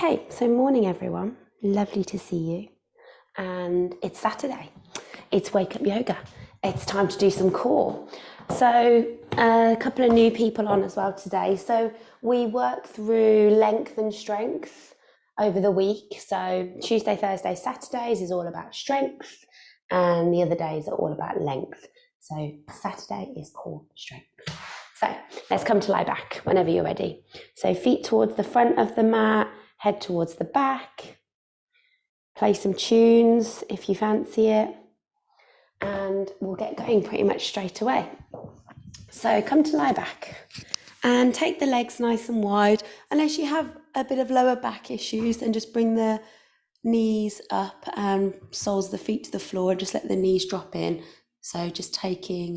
Okay, so morning everyone. Lovely to see you. And it's Saturday. It's Wake Up Yoga. It's time to do some core. So a couple of new people on as well today. So we work through length and strength over the week. So Tuesday, Thursday, Saturdays is all about strength, and the other days are all about length. So Saturday is core strength. So let's come to lie back whenever you're ready. So feet towards the front of the mat, head towards the back. Play some tunes if you fancy it. And we'll get going pretty much straight away. So come to lie back and take the legs nice and wide. Unless you have a bit of lower back issues, then just bring the knees up and soles of the feet to the floor and just let the knees drop in. So just taking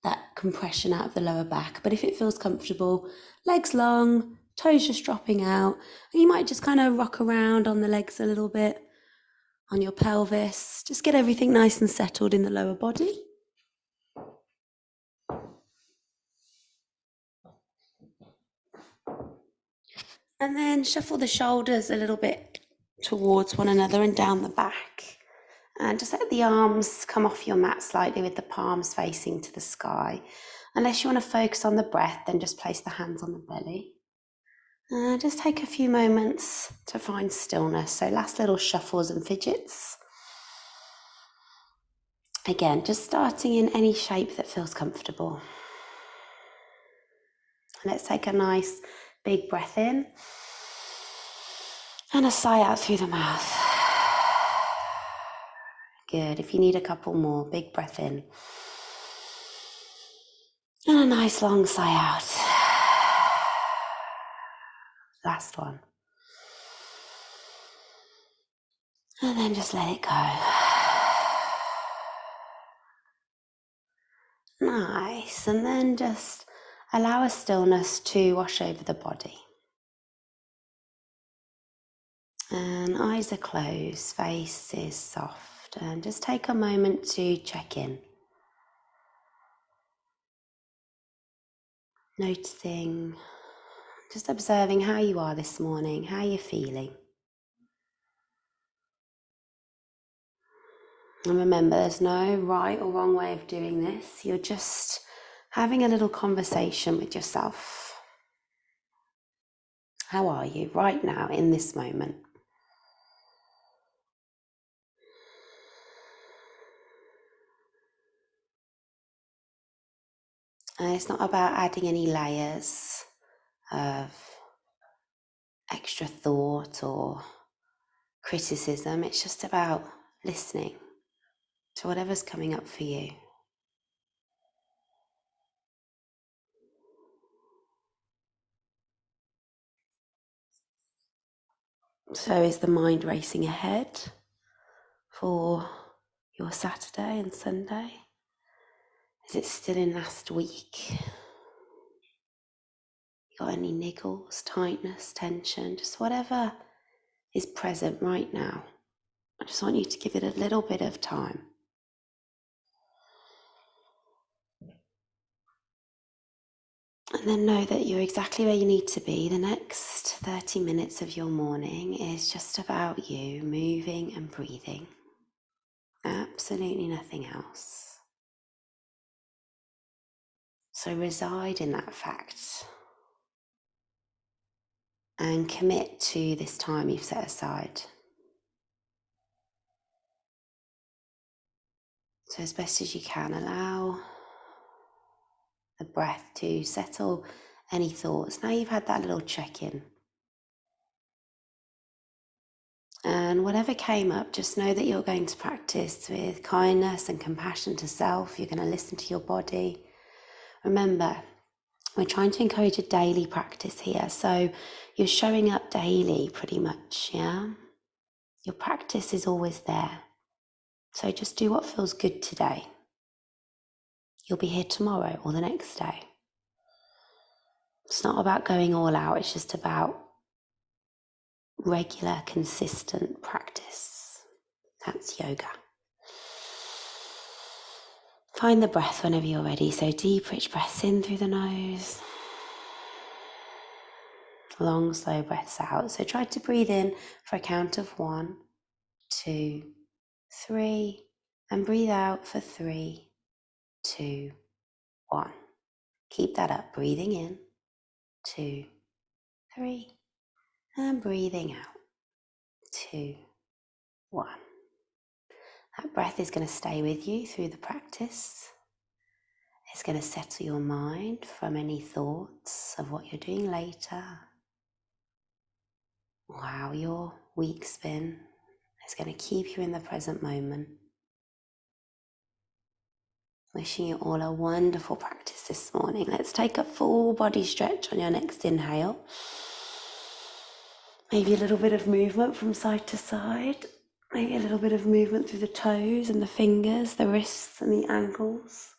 that compression out of the lower back. But if it feels comfortable, legs long, toes just dropping out, and you might just kind of rock around on the legs a little bit, on your pelvis. Just get everything nice and settled in the lower body. And then shuffle the shoulders a little bit towards one another and down the back. And just let the arms come off your mat slightly with the palms facing to the sky. Unless you want to focus on the breath, then just place the hands on the belly. Just take a few moments to find stillness. So last little shuffles and fidgets. Again, just starting in any shape that feels comfortable. Let's take a nice big breath in and a sigh out through the mouth. Good. If you need a couple more, big breath in and a nice long sigh out. Last one. And then just let it go. Nice. And then just allow a stillness to wash over the body. And eyes are closed, face is soft. And just take a moment to check in. Noticing, just observing how you are this morning, how you're feeling. And remember, there's no right or wrong way of doing this. You're just having a little conversation with yourself. How are you right now in this moment? And it's not about adding any layers of extra thought or criticism. It's just about listening to whatever's coming up for you. So is the mind racing ahead for your Saturday and Sunday? Is it still in last week? You got any niggles, tightness, tension, just whatever is present right now. I just want you to give it a little bit of time. And then know that you're exactly where you need to be. The next 30 minutes of your morning is just about you moving and breathing. Absolutely nothing else. So reside in that fact and commit to this time you've set aside. So as best as you can, allow the breath to settle any thoughts. Now you've had that little check-in. And whatever came up, just know that you're going to practice with kindness and compassion to self. You're going to listen to your body. Remember, we're trying to encourage a daily practice here. So you're showing up daily pretty much, yeah? Your practice is always there. So just do what feels good today. You'll be here tomorrow or the next day. It's not about going all out. It's just about regular, consistent practice. That's yoga. Find the breath whenever you're ready. So deep, rich breaths in through the nose long, slow breaths out. So try to breathe in for a count of 1, 2, 3, and breathe out for 3, 2, 1. Keep that up, breathing in, 2, 3, and breathing out, 2, 1. That breath is going to stay with you through the practice. It's going to settle your mind from any thoughts of what you're doing later, or how your week's been. It's going to keep you in the present moment. Wishing you all a wonderful practice this morning. Let's take a full body stretch on your next inhale. Maybe a little bit of movement from side to side. Maybe a little bit of movement through the toes and the fingers, the wrists and the ankles.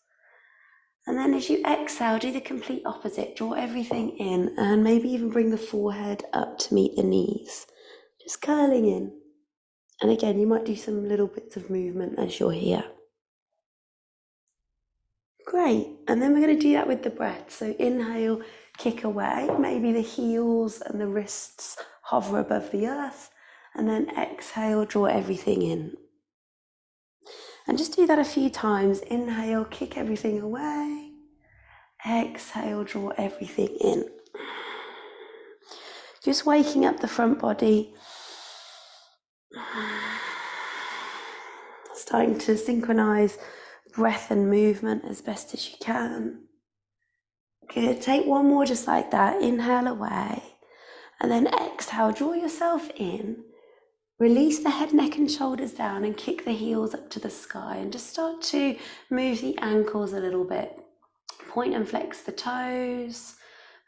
And then as you exhale, do the complete opposite. Draw everything in and maybe even bring the forehead up to meet the knees. Just curling in. And again, you might do some little bits of movement as you're here. Great, and then we're going to do that with the breath. So inhale, kick away, maybe the heels and the wrists hover above the earth, and then exhale, draw everything in. And just do that a few times. Inhale, kick everything away, exhale, draw everything in. Just waking up the front body, starting to synchronize breath and movement as best as you can. Good, take one more just like that. Inhale away, and then exhale, draw yourself in. Release the head, neck and shoulders down and kick the heels up to the sky, and just start to move the ankles a little bit. Point and flex the toes,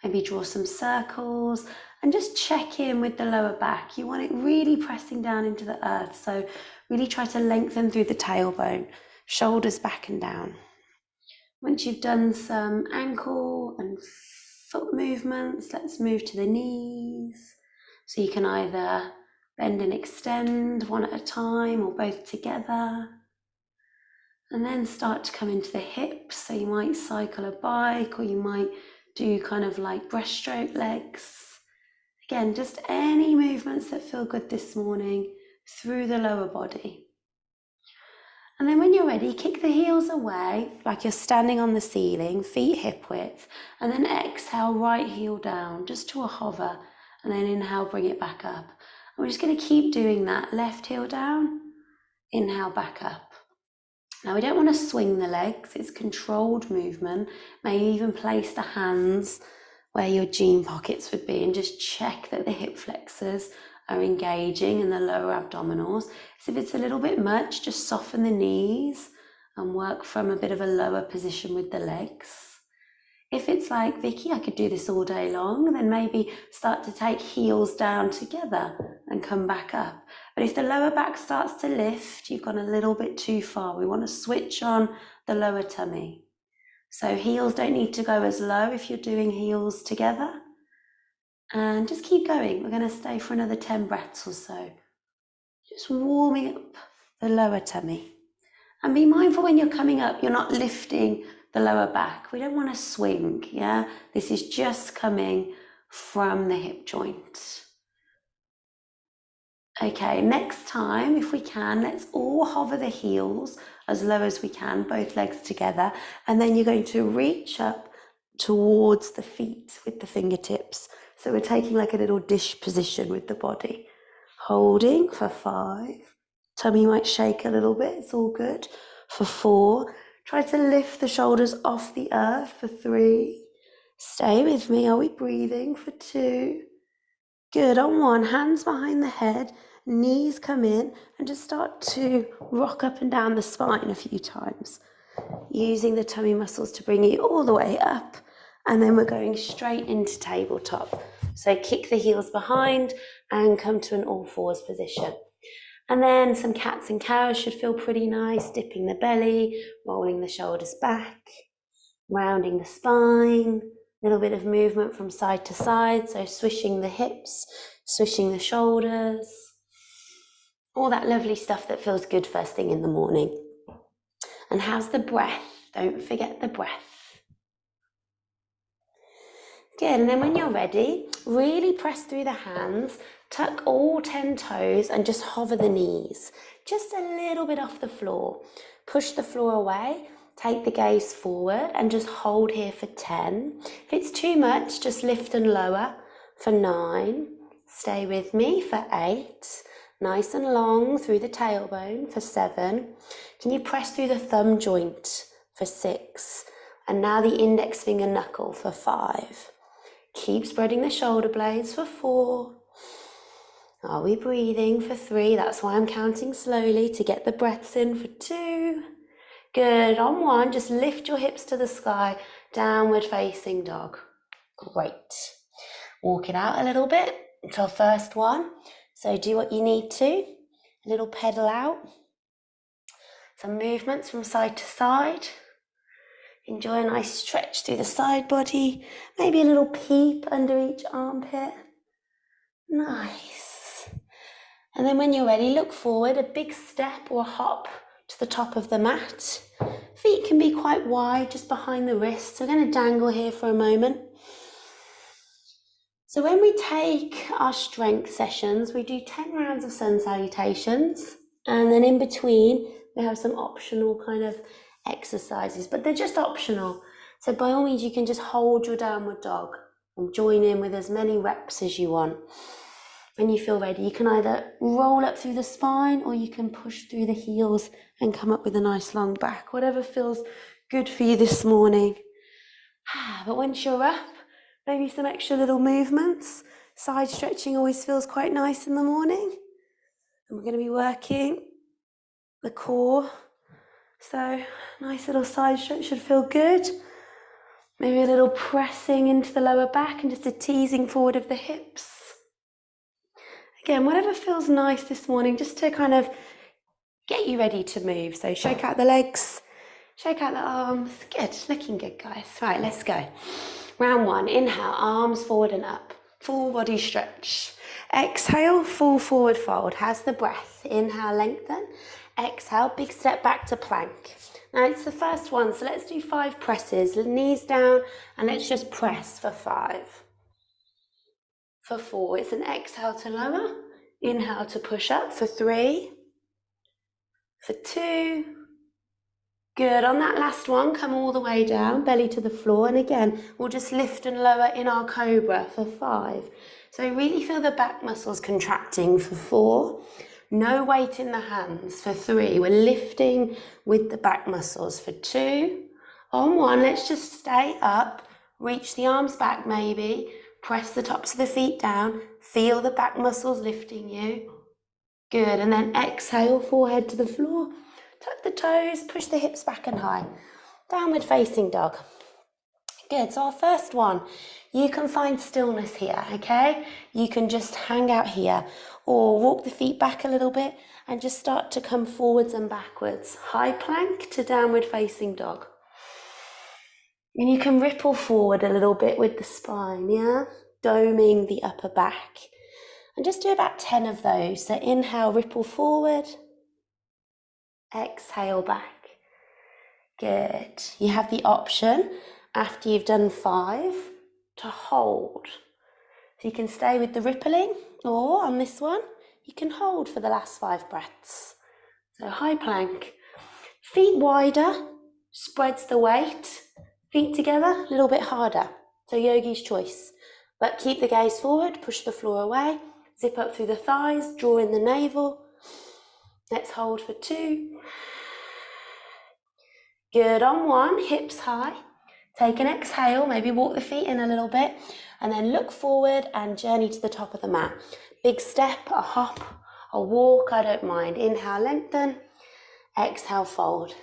maybe draw some circles, and just check in with the lower back. You want it really pressing down into the earth, so really try to lengthen through the tailbone, shoulders back and down. Once you've done some ankle and foot movements, let's move to the knees. So you can either bend and extend one at a time or both together. And then start to come into the hips. So you might cycle a bike, or you might do kind of like breaststroke legs. Again, just any movements that feel good this morning through the lower body. And then when you're ready, kick the heels away like you're standing on the ceiling, feet hip width, and then exhale, right heel down, just to a hover, and then inhale, bring it back up. And we're just going to keep doing that, left heel down, inhale, back up. Now we don't want to swing the legs, it's controlled movement. Maybe even place the hands where your jean pockets would be and just check that the hip flexors are engaging and the lower abdominals. So if it's a little bit much, just soften the knees and work from a bit of a lower position with the legs. If it's like, Vicky, I could do this all day long, then maybe start to take heels down together and come back up. But if the lower back starts to lift, you've gone a little bit too far. We want to switch on the lower tummy. So heels don't need to go as low if you're doing heels together. And just keep going. We're going to stay for another 10 breaths or so. Just warming up the lower tummy. And be mindful when you're coming up, you're not lifting the lower back. We don't want to swing, yeah? This is just coming from the hip joint. Okay, next time, if we can, let's all hover the heels as low as we can, both legs together. And then you're going to reach up towards the feet with the fingertips. So we're taking like a little dish position with the body. Holding for 5. Tummy might shake a little bit, it's all good. For 4. Try to lift the shoulders off the earth for 3. Stay with me, are we breathing? For 2. Good, on 1, hands behind the head, knees come in, and just start to rock up and down the spine a few times, using the tummy muscles to bring you all the way up. And then we're going straight into tabletop. So kick the heels behind and come to an all fours position. And then some cats and cows should feel pretty nice, dipping the belly, rolling the shoulders back, rounding the spine, a little bit of movement from side to side, so swishing the hips, swishing the shoulders, all that lovely stuff that feels good first thing in the morning. And how's the breath? Don't forget the breath. Good, and then when you're ready, really press through the hands, tuck all 10 toes and just hover the knees, just a little bit off the floor. Push the floor away, take the gaze forward and just hold here for 10. If it's too much, just lift and lower for 9. Stay with me for 8. Nice and long through the tailbone for 7. Can you press through the thumb joint for 6? And now the index finger knuckle for 5. Keep spreading the shoulder blades for 4. Are we breathing for 3? That's why I'm counting slowly to get the breaths in for 2. Good. On 1, just lift your hips to the sky, downward facing dog. Great. Walk it out a little bit until first one. So do what you need to. A little pedal out. Some movements from side to side. Enjoy a nice stretch through the side body. Maybe a little peep under each armpit. Nice. And then when you're ready, look forward, a big step or hop to the top of the mat. Feet can be quite wide, just behind the wrists. We're going to dangle here for a moment. So when we take our strength sessions, we do 10 rounds of sun salutations. And then in between, we have some optional kind of exercises, but they're just optional. So by all means, you can just hold your downward dog and join in with as many reps as you want. When you feel ready, you can either roll up through the spine or you can push through the heels and come up with a nice long back, whatever feels good for you this morning. But once you're up, maybe some extra little movements. Side stretching always feels quite nice in the morning. And we're going to be working the core. So nice little side stretch should feel good. Maybe a little pressing into the lower back and just a teasing forward of the hips. Again, whatever feels nice this morning, just to kind of get you ready to move. So shake out the legs, shake out the arms. Good, looking good, guys. Right, let's go. Round 1, inhale, arms forward and up. Full body stretch. Exhale, full forward fold. How's the breath? Inhale, lengthen. Exhale, big step back to plank. Now it's the first one, so let's do 5 presses. Knees down, and let's just press for 5. For 4, it's an exhale to lower. Inhale to push up for 3. For 2. Good. On that last one, come all the way down, belly to the floor. And again, we'll just lift and lower in our cobra for 5. So really feel the back muscles contracting for 4. No weight in the hands for 3. We're lifting with the back muscles for 2. On 1, let's just stay up. Reach the arms back maybe. Press the tops of the feet down. Feel the back muscles lifting you. Good. And then exhale, forehead to the floor. Tuck the toes, push the hips back and high. Downward facing dog. Good. So our first one, you can find stillness here, okay? You can just hang out here or walk the feet back a little bit and just start to come forwards and backwards. High plank to downward facing dog. And you can ripple forward a little bit with the spine, yeah? Doming the upper back. And just do about 10 of those. So inhale, ripple forward. Exhale back. Good. You have the option, after you've done 5, to hold. So you can stay with the rippling, or on this one, you can hold for the last 5 breaths. So high plank. Feet wider, spreads the weight. Feet together, a little bit harder. So yogi's choice. But keep the gaze forward, push the floor away, zip up through the thighs, draw in the navel. Let's hold for 2. Good. On 1, hips high. Take an exhale, maybe walk the feet in a little bit, and then look forward and journey to the top of the mat. Big step, a hop, a walk, I don't mind. Inhale, lengthen. Exhale, fold.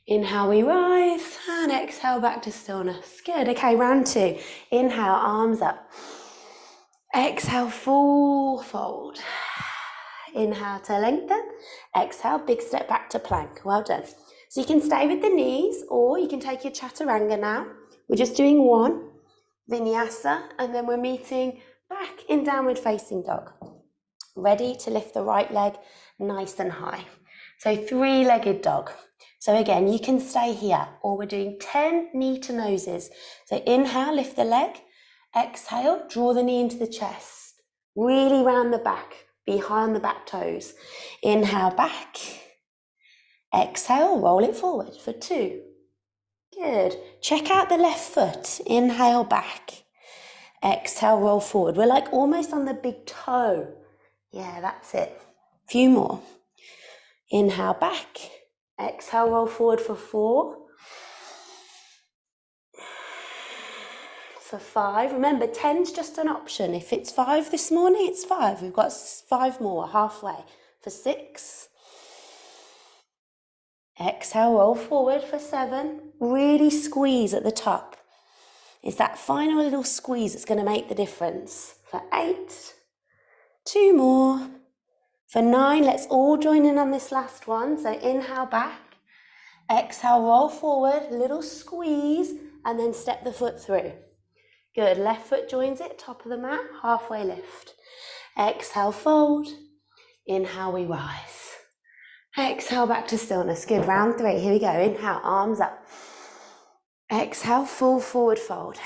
Inhale, we rise, and exhale back to stillness. Good. Okay, round 2. Inhale, arms up. Exhale, full fold. Inhale to lengthen. Exhale, big step back to plank. Well done. So you can stay with the knees, or you can take your chaturanga now. We're just doing 1 vinyasa, and then we're meeting back in downward facing dog. Ready to lift the right leg nice and high. So 3-legged dog. So again, you can stay here, or we're doing 10 knee to noses. So inhale, lift the leg. Exhale, draw the knee into the chest. Really round the back, be high on the back toes. Inhale, back. Exhale, roll it forward for 2. Good. Check out the left foot. Inhale, back. Exhale, roll forward. We're like almost on the big toe. Yeah, that's it. Few more. Inhale, back. Exhale, roll forward for 4. For 5. Remember, 10's just an option. If it's 5 this morning, it's 5. We've got 5 more, halfway. For 6. Exhale, roll forward for 7. Really squeeze at the top. It's that final little squeeze that's going to make the difference. For 8. 2 more. For 9, let's all join in on this last one. So inhale, back. Exhale, roll forward, little squeeze, and then step the foot through. Good, left foot joins it, top of the mat, halfway lift. Exhale, fold. Inhale, we rise. Exhale, back to stillness. Good, round 3, here we go. Inhale, arms up. Exhale, full forward fold.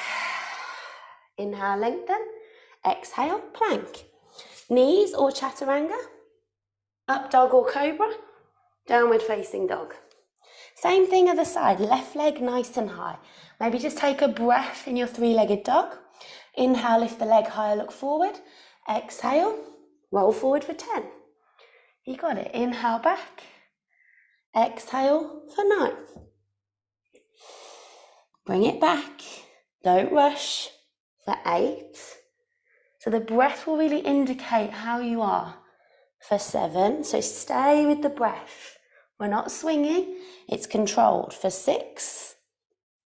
Inhale, lengthen. Exhale, plank. Knees or chaturanga. Up dog or cobra. Downward facing dog. Same thing other side, left leg nice and high. Maybe just take a breath in your 3-legged dog. Inhale, lift the leg higher, look forward. Exhale, roll forward for 10. You got it. Inhale, back. Exhale for 9. Bring it back. Don't rush for 8. So the breath will really indicate how you are. For 7, so stay with the breath. We're not swinging, it's controlled. For 6,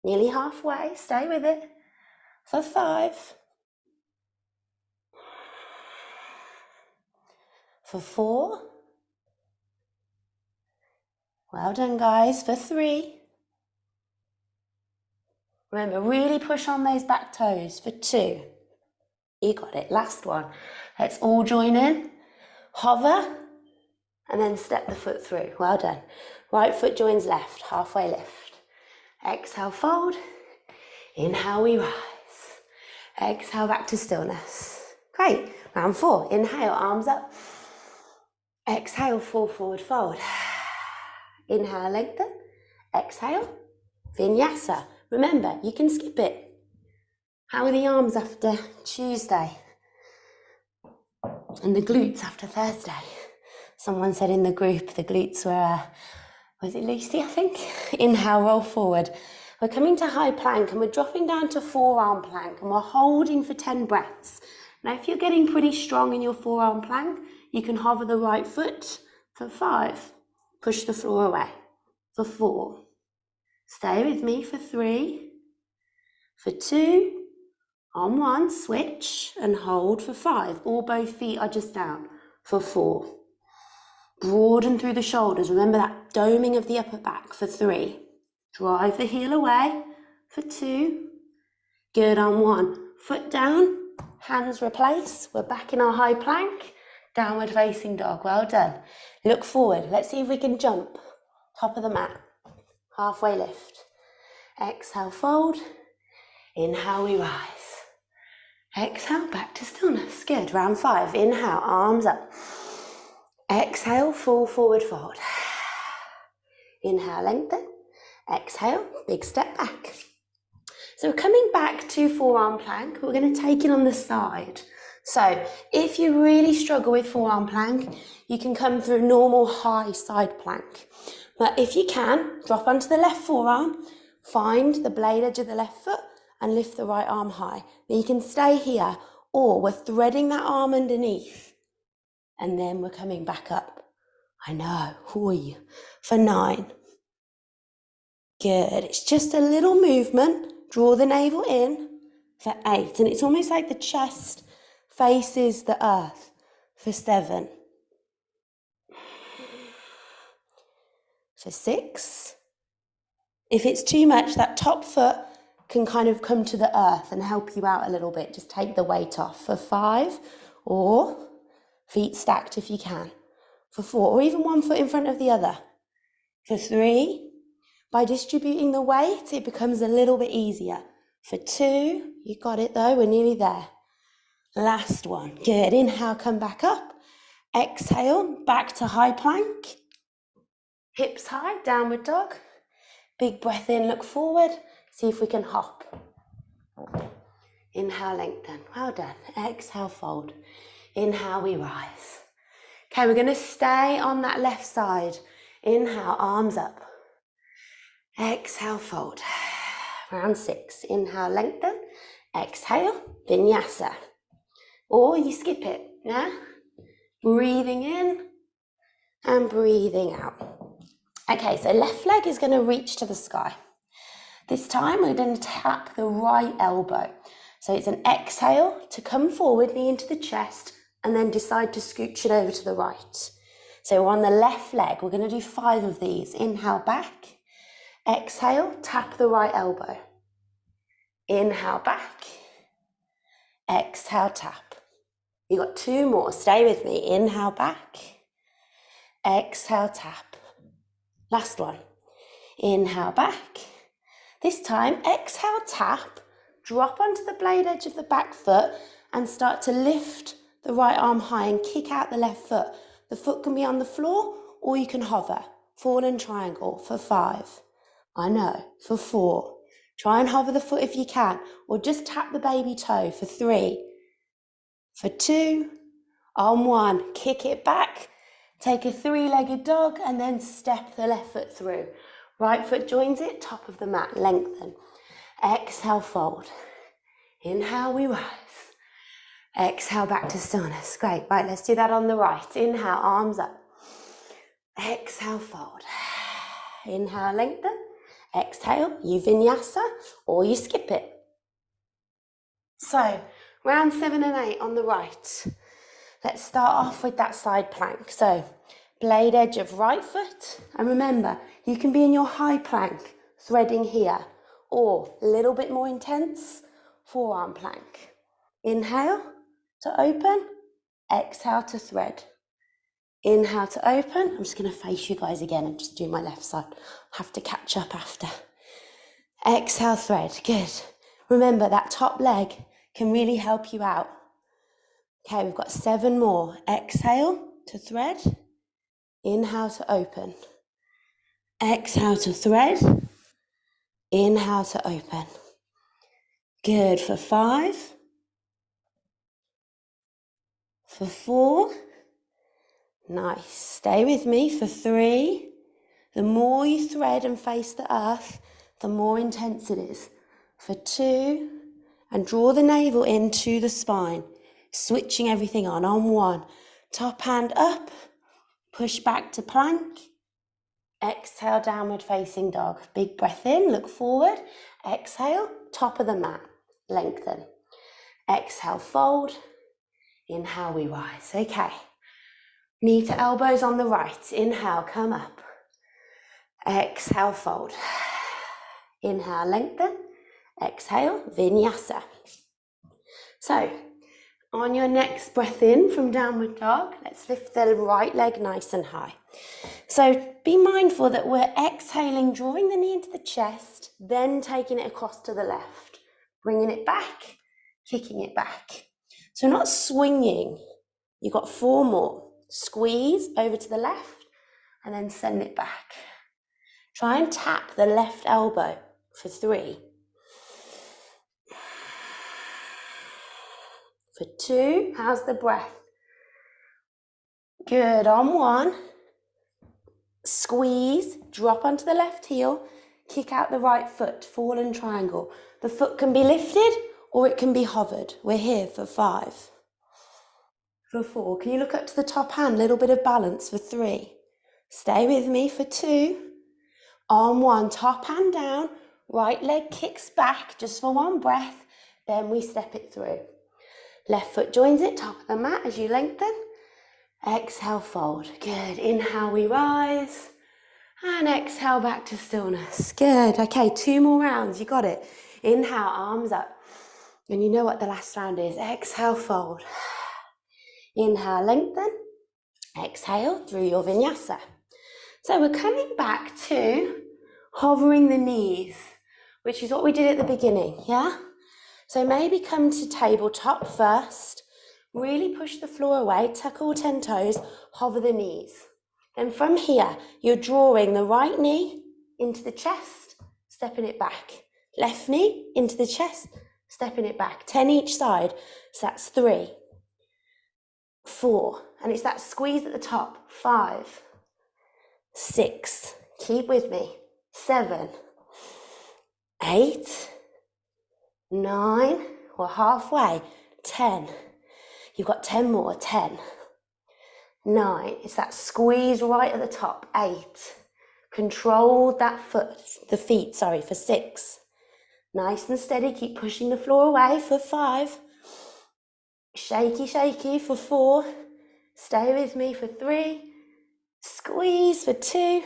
nearly halfway, stay with it. For 5, for 4, well done guys. For 3, remember, really push on those back toes. For 2, you got it. Last one, let's all join in. Hover, and then step the foot through. Well done. Right foot joins left, halfway lift. Exhale, fold. Inhale, we rise. Exhale, back to stillness. Great. Round 4. Inhale, arms up. Exhale, full forward fold. Inhale, lengthen. Exhale, vinyasa. Remember, you can skip it. How are the arms after Tuesday? And the glutes after Thursday? Someone said in the group the glutes were, was it Lucy, I think? Inhale, roll forward. We're coming to high plank and we're dropping down to forearm plank and we're holding for 10 breaths. Now, if you're getting pretty strong in your forearm plank, you can hover the right foot. For 5, push the floor away. For 4, stay with me. For 3, for 2, on 1, switch and hold. For 5, all both feet are just down. For 4, broaden through the shoulders. Remember that doming of the upper back. For 3, drive the heel away. For 2, good. On 1, foot down, hands replace. We're back in our high plank, downward facing dog. Well done. Look forward. Let's see if we can jump. Top of the mat, halfway lift. Exhale, fold. Inhale, we rise. Exhale, back to stillness. Good. Round 5. Inhale, arms up. Exhale, full forward fold. Inhale, lengthen. Exhale, big step back. So we're coming back to forearm plank. We're going to take it on the side. So if you really struggle with forearm plank, you can come through normal high side plank. But if you can, drop onto the left forearm, find the blade edge of the left foot and lift the right arm high. Then you can stay here, or we're threading that arm underneath and then we're coming back up. I know, hui. For 9. Good, it's just a little movement. Draw the navel in. For 8, and it's almost like the chest faces the earth. For 7. For 6. If it's too much, that top foot can kind of come to the earth and help you out a little bit. Just take the weight off. For 5, or feet stacked if you can. For 4, or even one foot in front of the other. For 3, by distributing the weight, it becomes a little bit easier. For 2, You got it though, we're nearly there. Last one. Good. Inhale, come back up. Exhale, back to high plank. Hips high, downward dog. Big breath in, look forward. See if we can hop. Inhale, lengthen. Well done. Exhale, fold. Inhale, we rise. Okay, we're going to stay on that left side. Inhale, arms up. Exhale, fold. Round 6. Inhale, lengthen. Exhale, vinyasa. Or you skip it, yeah? Breathing in and breathing out. Okay, so left leg is going to reach to the sky. This time we're going to tap the right elbow. So it's an exhale to come forward, knee into the chest, and then decide to scooch it over to the right. So on the left leg, we're going to do 5 of these. Inhale, back. Exhale, tap the right elbow. Inhale, back. Exhale, tap. You got 2 more. Stay with me. Inhale, back. Exhale, tap. Last one. Inhale, back. This time, exhale, tap. Drop onto the blade edge of the back foot and start to lift the right arm high and kick out the left foot. The foot can be on the floor or you can hover. Fallen triangle for 5. I know, for 4. Try and hover the foot if you can, or just tap the baby toe for 3. For 2. On 1, kick it back. Take a 3-legged dog and then step the left foot through. Right foot joins it, top of the mat, lengthen. Exhale, fold. Inhale, we rise. Exhale, back to stillness. Great. Right, let's do that on the right. Inhale, arms up. Exhale, fold. Inhale, lengthen. Exhale, you vinyasa or you skip it. So, round 7 and 8 on the right. Let's start off with that side plank. So, blade edge of right foot. And remember, you can be in your high plank, threading here, or a little bit more intense, forearm plank. Inhale to open, exhale to thread. Inhale to open. I'm just going to face you guys again and just do my left side. Have to catch up after. Exhale, thread. Good. Remember, that top leg can really help you out. Okay, we've got 7 more. Exhale to thread. Inhale to open. Exhale to thread. Inhale to open. Good. For 5. For 4. Nice. Stay with me for 3. The more you thread and face the earth, the more intense it is. For 2. And draw the navel into the spine. Switching everything on 1. Top hand up. Push back to plank. Exhale, downward facing dog. Big breath in, look forward. Exhale, top of the mat. Lengthen. Exhale, fold. Inhale, we rise. Okay. Knee to elbows on the right. Inhale, come up. Exhale, fold. Inhale, lengthen. Exhale, vinyasa. So, on your next breath in from downward dog, let's lift the right leg nice and high. So be mindful that we're exhaling, drawing the knee into the chest, then taking it across to the left, bringing it back, kicking it back. So not swinging. You've got 4 more. Squeeze over to the left and then send it back. Try and tap the left elbow for 3. For 2, how's the breath? Good, on 1. Squeeze, drop onto the left heel, kick out the right foot, fallen triangle. The foot can be lifted or it can be hovered. We're here for 5. For 4, can you look up to the top hand? Little bit of balance for 3. Stay with me for 2. On 1, top hand down, right leg kicks back just for 1 breath, then we step it through. Left foot joins it, top of the mat as you lengthen. Exhale, fold. Good. Inhale, we rise. And exhale, back to stillness. Good. Okay, 2 more rounds. You got it. Inhale, arms up. And you know what the last round is. Exhale, fold. Inhale, lengthen. Exhale through your vinyasa. So we're coming back to hovering the knees, which is what we did at the beginning, yeah? So maybe come to tabletop first, really push the floor away, tuck all 10 toes, hover the knees. Then from here, you're drawing the right knee into the chest, stepping it back. Left knee into the chest, stepping it back. 10 each side. So that's 3, 4, and it's that squeeze at the top. 5, 6, keep with me. 7, 8, 9, we're halfway. 10, you've got 10 more. 10, 9, it's that squeeze right at the top. 8, control that the feet, for 6, nice and steady, keep pushing the floor away. For 5, shaky, shaky. For 4, stay with me. For 3, squeeze. For 2,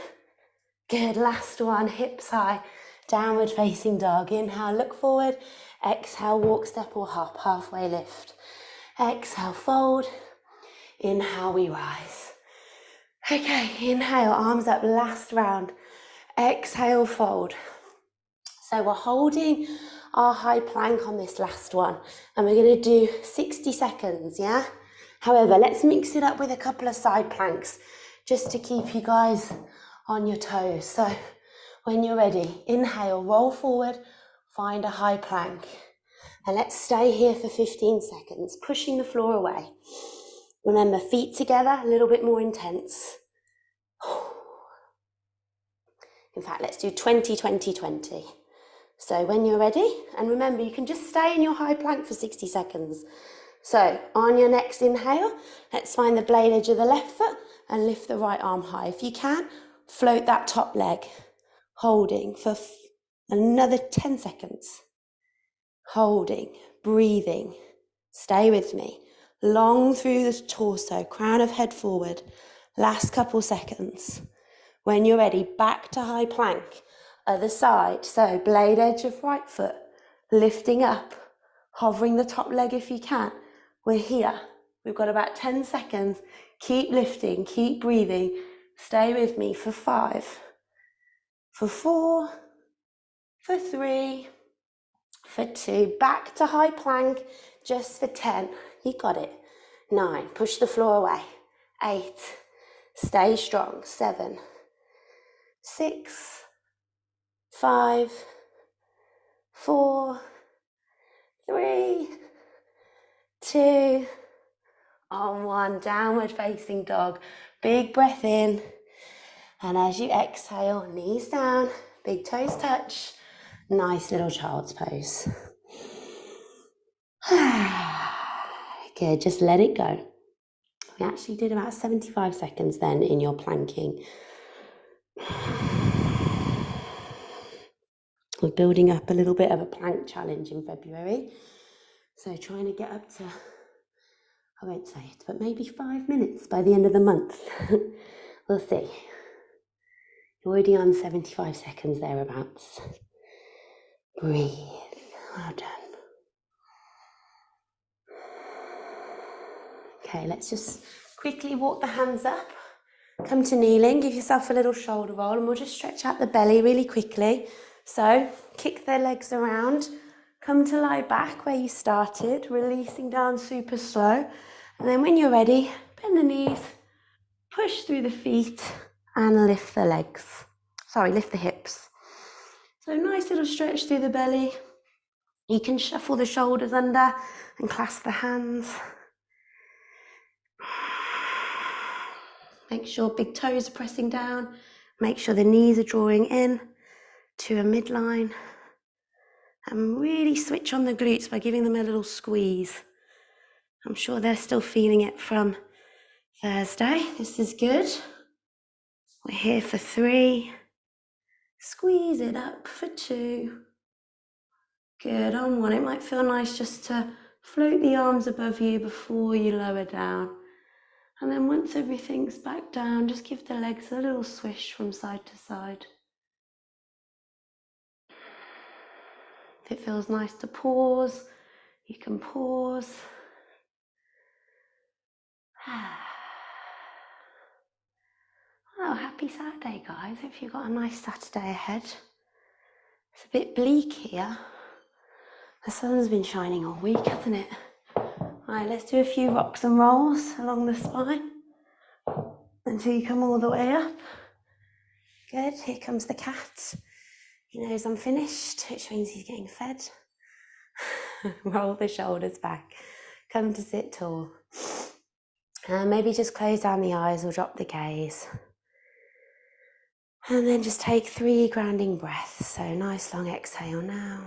good, last one, hips high, downward facing dog. Inhale, look forward. Exhale, walk, step or hop, halfway lift. Exhale, fold. Inhale, we rise. Okay, inhale, arms up, last round. Exhale, fold. So we're holding our high plank on this last one, and we're going to do 60 seconds, yeah? However, let's mix it up with a couple of side planks just to keep you guys on your toes. So when you're ready, inhale, roll forward, find a high plank. And let's stay here for 15 seconds, pushing the floor away. Remember, feet together, a little bit more intense. In fact, let's do 20, 20, 20. So when you're ready, and remember, you can just stay in your high plank for 60 seconds. So on your next inhale, let's find the blade edge of the left foot and lift the right arm high. If you can, float that top leg, holding for another 10 seconds. Holding, breathing, stay with me. Long through the torso, crown of head forward. Last couple seconds. When you're ready, back to high plank. Other side, so blade edge of right foot, lifting up, hovering the top leg if you can. We're here. We've got about 10 seconds. Keep lifting, keep breathing. Stay with me for 5, for 4, for 3, for 2. Back to high plank, just for 10. You got it. 9, push the floor away. 8, stay strong. 7, 6, 5, 4, 3, 2, on 1. Downward facing dog. Big breath in. And as you exhale, knees down, big toes touch. Nice little child's pose. Good, just let it go. We actually did about 75 seconds then in your planking. We're building up a little bit of a plank challenge in February. So trying to get up to, I won't say it, but maybe 5 minutes by the end of the month. We'll see. You're already on 75 seconds thereabouts. Breathe. Well done. Okay, let's just quickly walk the hands up. Come to kneeling, give yourself a little shoulder roll, and we'll just stretch out the belly really quickly. So kick the legs around, come to lie back where you started, releasing down super slow. And then when you're ready, bend the knees, push through the feet and lift the legs. Lift the hips. So nice little stretch through the belly. You can shuffle the shoulders under and clasp the hands. Make sure big toes are pressing down. Make sure the knees are drawing in to a midline. And really switch on the glutes by giving them a little squeeze. I'm sure they're still feeling it from Thursday. This is good. We're here for 3. Squeeze it up for 2. Good, on 1. It might feel nice just to float the arms above you before you lower down. And then once everything's back down, just give the legs a little swish from side to side. If it feels nice to pause, you can pause. Oh, happy Saturday, guys. Hope you've got a nice Saturday ahead. It's a bit bleak here. The sun's been shining all week, hasn't it? Right, let's do a few rocks and rolls along the spine until you come all the way up. Good, here comes the cat. He knows I'm finished, which means he's getting fed. Roll the shoulders back. Come to sit tall. And maybe just close down the eyes or drop the gaze. And then just take 3 grounding breaths. So nice long exhale now.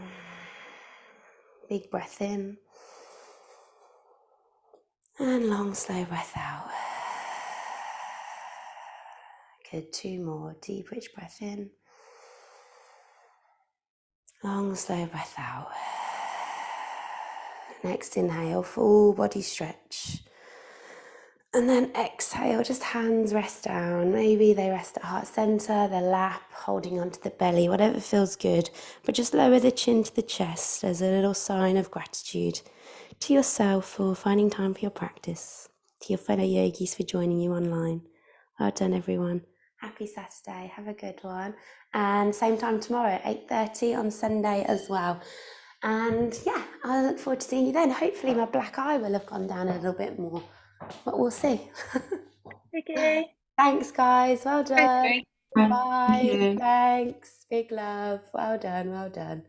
Big breath in. And long slow breath out. Good, 2 more. Deep rich breath in. Long slow breath out. Next inhale, full body stretch. And then exhale, just hands rest down. Maybe they rest at heart center, their lap, holding onto the belly, whatever feels good. But just lower the chin to the chest as a little sign of gratitude to yourself for finding time for your practice, to your fellow yogis for joining you online. Well done, everyone. Happy Saturday. Have a good one. And same time tomorrow, 8:30 on Sunday as well. And yeah, I look forward to seeing you then. Hopefully my black eye will have gone down a little bit more. But we'll see. Okay. Thanks, guys. Well done. Okay. Bye. Thank you. Thanks. Big love. Well done. Well done.